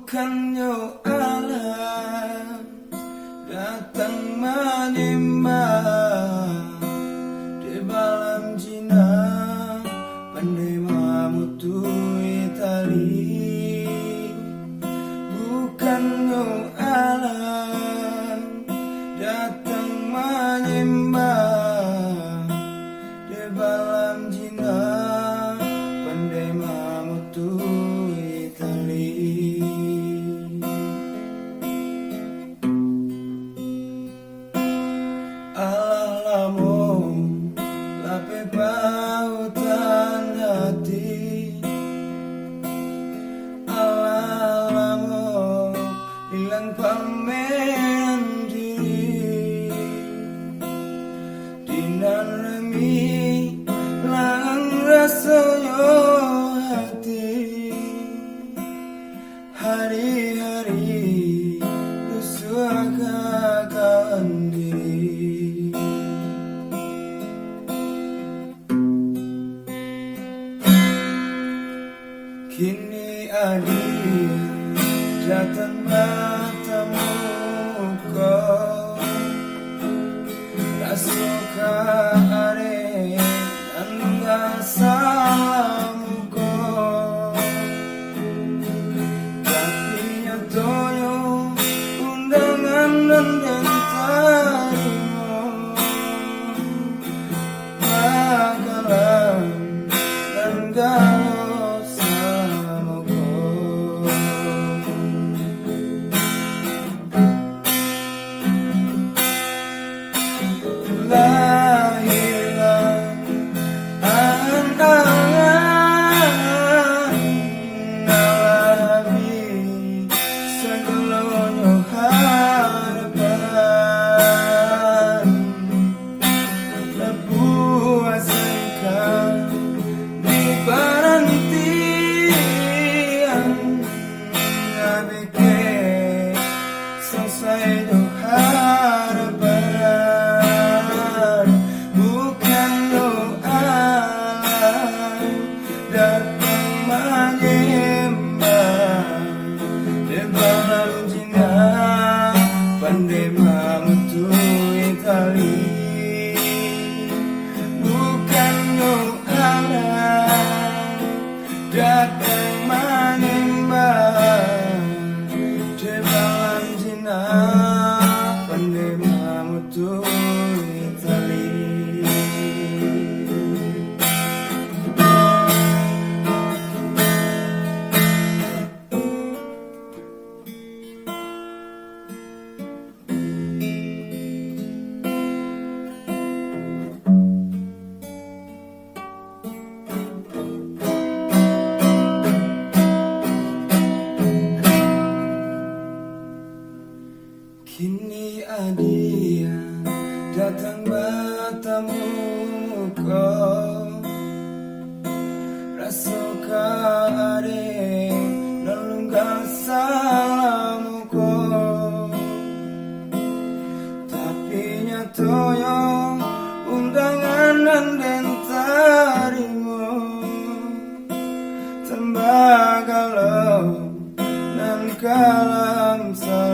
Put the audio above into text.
Bukan yo alam datang menyembah di malam jina pandai mamutui tali. Bukan yo alam datang menyembah di malam jina pandai mamutui tali. Alamu lape pautan hati, alamu hilang pamen diri, dinan remi lang rasanya hati, hari-hari rusuh kawan diri. Kini adia datang bertemu kau, rasuka are anda salamu kau, tapi nyatoyo undangan dan tarimo bakalan dan galau. Bukan lo alam datang menyembah di malam jina pandai mamutui tali. Bukan lo alam datang menyembah di malam jina pandai mamutui tali. Kini adia datang bertemu kau, rasuka are nalunggang salamu kau, tapi nyatoyo undangan dan tarimo tembagalau nan kalam sa